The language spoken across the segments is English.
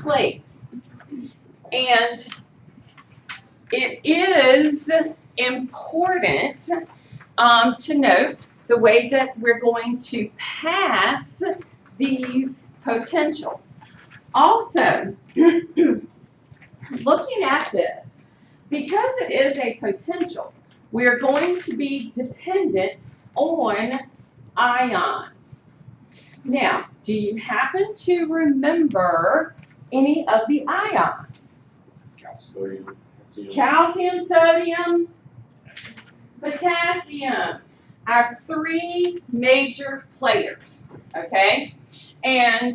place. And it is important to note the way that we're going to pass these potentials. Also, looking at this, because it is a potential, we're going to be dependent on ions. Now, do you happen to remember any of the ions? Calcium, sodium, potassium, our three major players, okay? And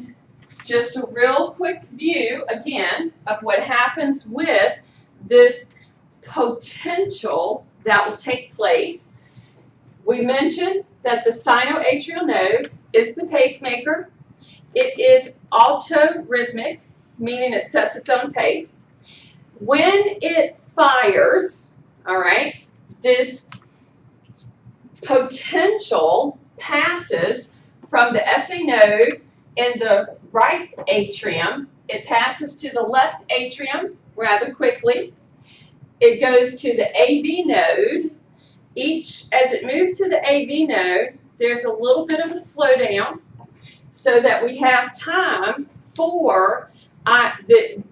just a real quick view, again, of what happens with this potential that will take place. We mentioned that the sinoatrial node is the pacemaker. It is autorhythmic, meaning it sets its own pace. When it fires, all right, this potential passes from the SA node in the right atrium. It passes to the left atrium rather quickly. It goes to the AV node. As it moves to the AV node, there's a little bit of a slowdown so that we have time for the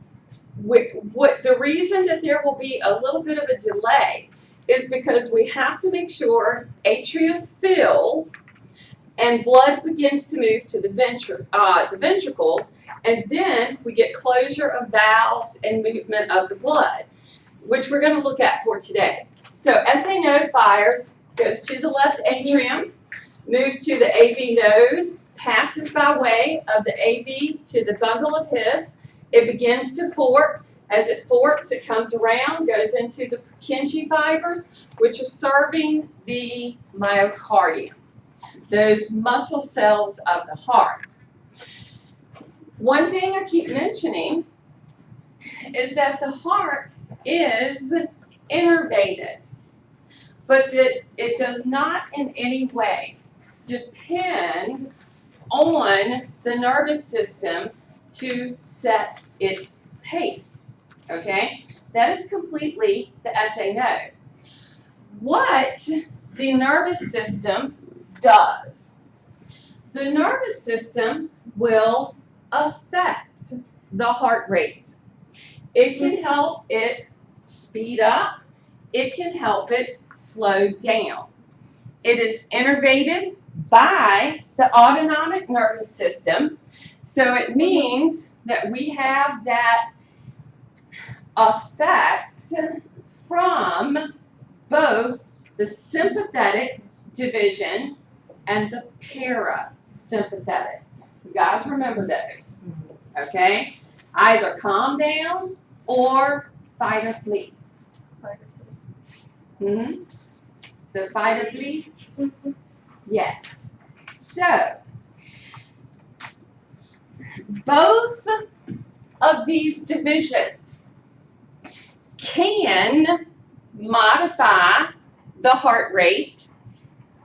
reason that there will be a little bit of a delay is because we have to make sure atrium fill and blood begins to move to the ventricles, and then we get closure of valves and movement of the blood, which we're going to look at for today. So SA node fires, goes to the left atrium, moves to the AV node, passes by way of the AV to the bundle of His. It begins to fork. As it forks, it comes around, goes into the Purkinje fibers, which are serving the myocardium, those muscle cells of the heart. One thing I keep mentioning is that the heart is innervated, but that it does not in any way depend on the nervous system to set its pace. Okay? That is completely the SA node. What the nervous system does, the nervous system will affect the heart rate. It can help it speed up. It can help it slow down. It is innervated by the autonomic nervous system, so it means that we have that effect from both the sympathetic division and the parasympathetic. You guys remember those, okay? Either calm down or fight or flee. The fight or flee? Yes. So, both of these divisions can modify the heart rate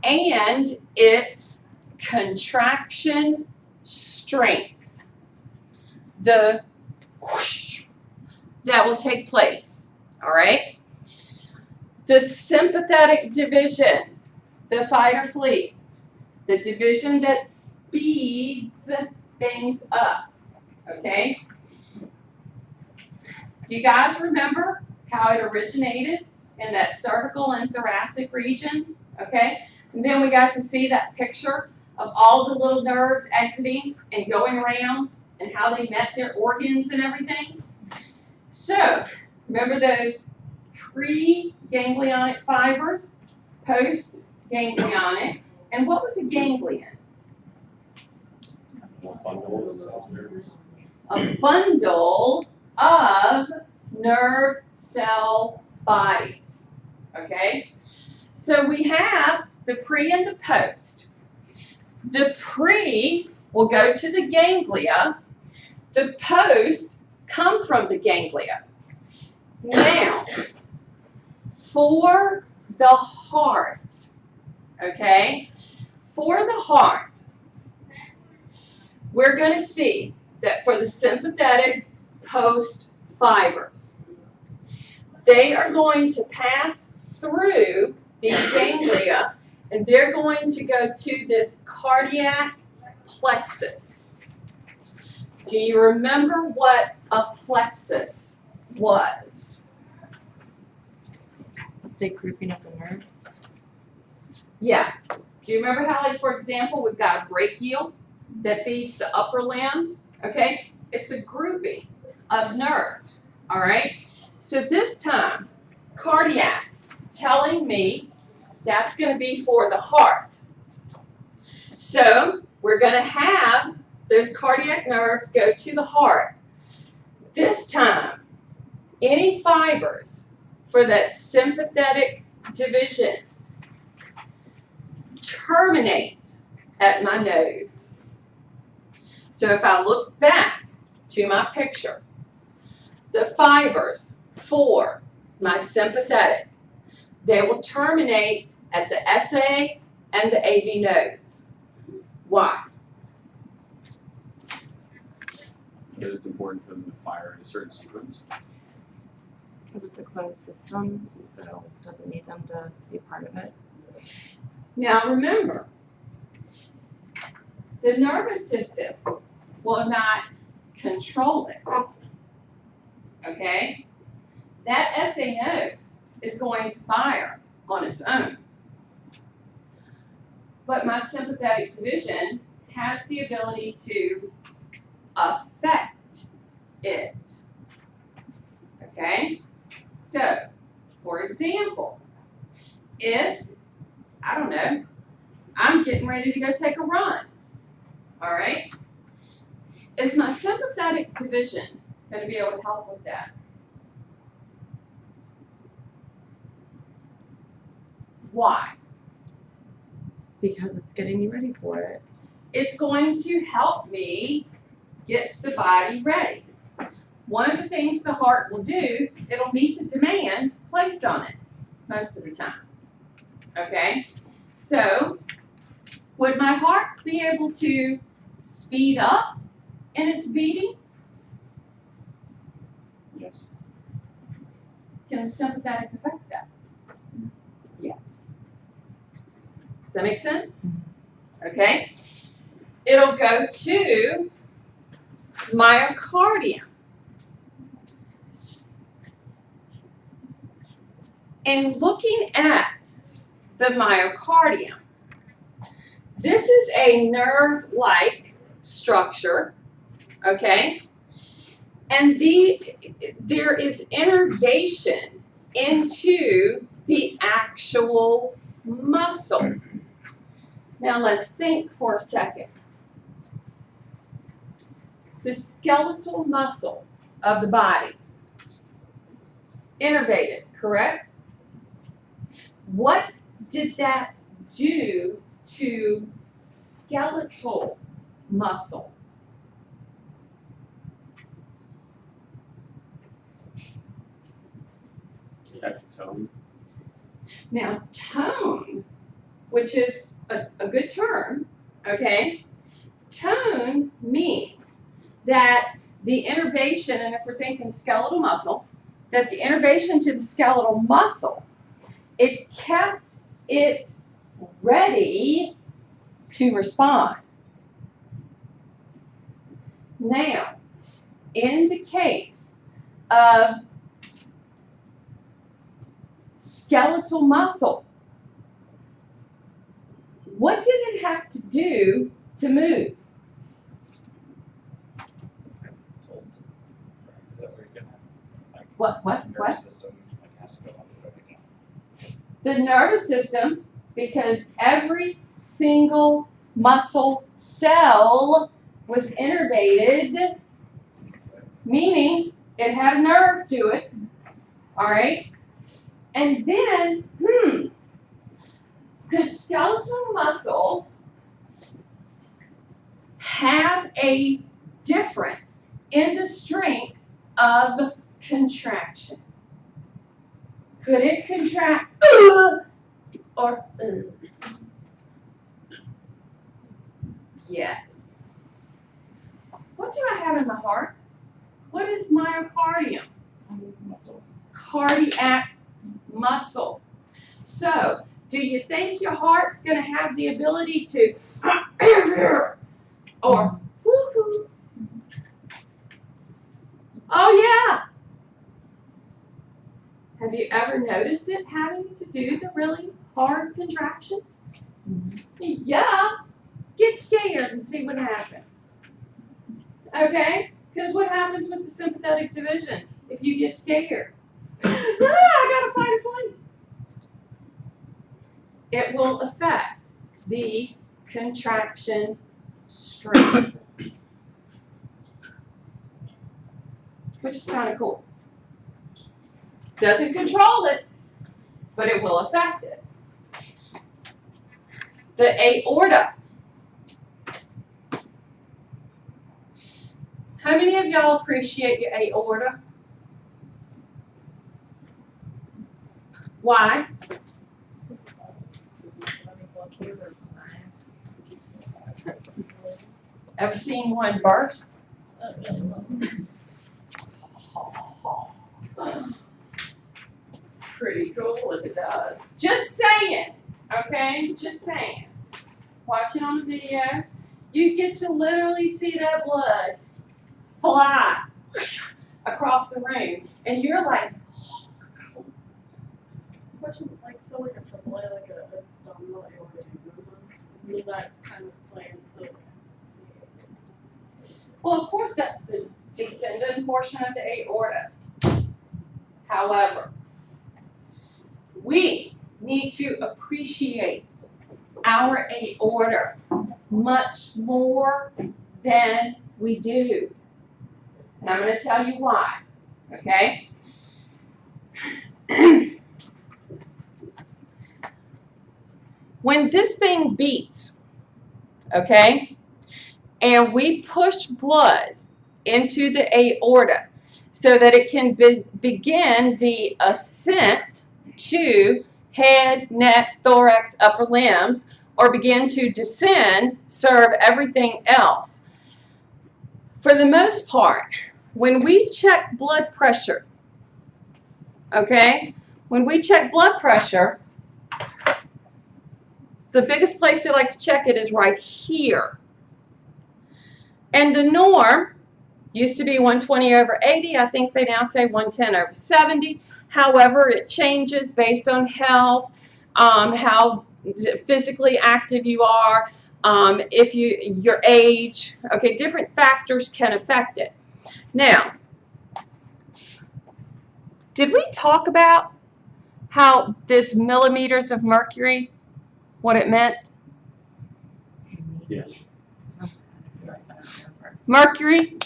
and its contraction strength. The whoosh that will take place, all right? The sympathetic division, the fight or flee, the division that speeds things up, okay? Do you guys remember how it originated in that cervical and thoracic region, okay? And then we got to see that picture of all the little nerves exiting and going around and how they met their organs and everything. So, remember those pre-ganglionic fibers, post-ganglionic, and what was a ganglion? A bundle of nerve cell bodies, okay? So we have the pre and the post. The pre will go to the ganglia. The post come from the ganglia. Now, for the heart, okay? For the heart, we're going to see that for the sympathetic host fibers. They are going to pass through the ganglia, and they're going to go to this cardiac plexus. Do you remember what a plexus was? Big grouping of the nerves. Yeah. Do you remember how, like, for example, we've got a brachial that feeds the upper limbs? Okay? It's a grouping of nerves. All right? So this time, cardiac, telling me that's going to be for the heart. So we're going to have those cardiac nerves go to the heart. This time, any fibers for that sympathetic division terminate at my nodes. So if I look back to my picture, the fibers for my sympathetic, they will terminate at the SA and the AV nodes. Why? Because it's important for them to fire in a certain sequence. Because it's a closed system, so it doesn't need them to be part of it. Now remember, the nervous system will not control it. Okay? That SA node is going to fire on its own. But my sympathetic division has the ability to affect it. Okay? So, for example, if, I don't know, I'm getting ready to go take a run, all right? Is my sympathetic division going to be able to help with that? Why? Because it's getting you ready for it. It's going to help me get the body ready. One of the things the heart will do, it'll meet the demand placed on it most of the time. Okay? So, would my heart be able to speed up in its beating? Yes. Can the sympathetic affect that? Yes. Does that make sense? Okay? It'll go to myocardium. And looking at the myocardium, this is a nerve-like structure, okay? And there is innervation into the actual muscle. Now let's think for a second. The skeletal muscle of the body, innervated, correct? What did that do to skeletal muscle? Tone. Now, tone, which is a good term, okay? Tone means that the innervation, and if we're thinking skeletal muscle, that the innervation to the skeletal muscle, it kept it ready to respond. Now, in the case of skeletal muscle, what did it have to do to move? What? Nervous system has to go on the again. The nervous system, because every single muscle cell was innervated, meaning it had a nerve to it, all right? And then, could skeletal muscle have a difference in the strength of contraction? Could it contract or Yes. What do I have in my heart? What is myocardium? Muscle. Cardiac muscle. So, do you think your heart's going to have the ability to, or, woo-hoo? Oh yeah. Have you ever noticed it having to do the really hard contraction? Yeah. Get scared and see what happens. Okay? Because what happens with the sympathetic division if you get scared? I gotta fight or flight. It will affect the contraction strength, which is kind of cool. Doesn't control it, but it will affect it. The aorta. How many of y'all appreciate your aorta? Why? Ever seen one burst? Pretty cool if it does. Just saying, okay? Just saying. Watch it on the video. You get to literally see that blood fly across the room, and you're like, Question, like, so like a AAA, like a abdominal aortic aneurysm, will that kind of play into well, of course that's the descendant portion of the aorta. However, we need to appreciate our aorta much more than we do. And I'm going to tell you why, okay? When this thing beats, okay, and we push blood into the aorta so that it can begin the ascent to head, neck, thorax, upper limbs, or begin to descend, serve everything else. For the most part, when we check blood pressure, okay, when we check blood pressure, the biggest place they like to check it is right here. And the norm used to be 120/80. I think they now say 110/70. However, it changes based on health, how physically active you are, your age. Okay, different factors can affect it. Now, did we talk about how this millimeters of mercury, what it meant? Yes. Mercury,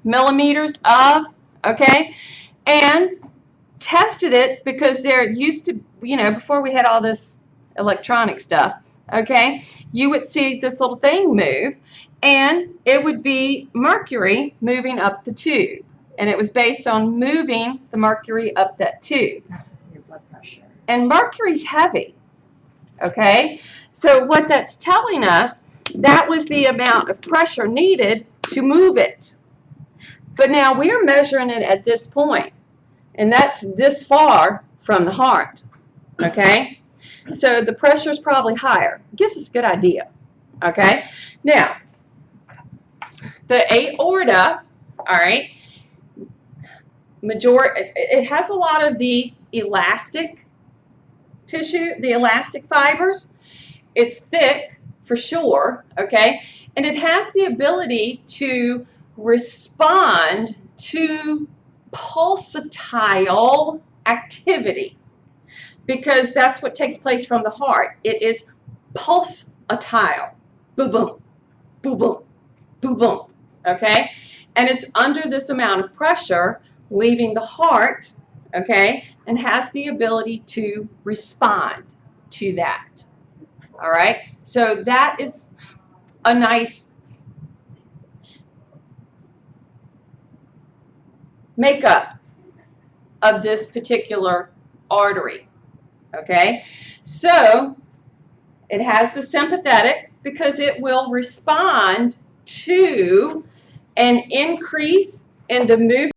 millimeters of, okay, and tested it because there used to, before we had all this electronic stuff, okay, you would see this little thing move, and it would be mercury moving up the tube, and it was based on moving the mercury up that tube. That's to see your blood pressure. And mercury's heavy, okay, so what that's telling us, that was the amount of pressure needed to move it. But now we're measuring it at this point, and that's this far from the heart, okay? So the pressure is probably higher. Gives us a good idea, okay? Now, the aorta, all right, it has a lot of the elastic tissue, the elastic fibers. It's thick, for sure, okay? And it has the ability to respond to pulsatile activity because that's what takes place from the heart. It is pulsatile. Boom, boom, boom, boom, boom, boom, okay? And it's under this amount of pressure leaving the heart, okay, and has the ability to respond to that. All right, so that is a nice makeup of this particular artery. Okay, so it has the sympathetic because it will respond to an increase in the movement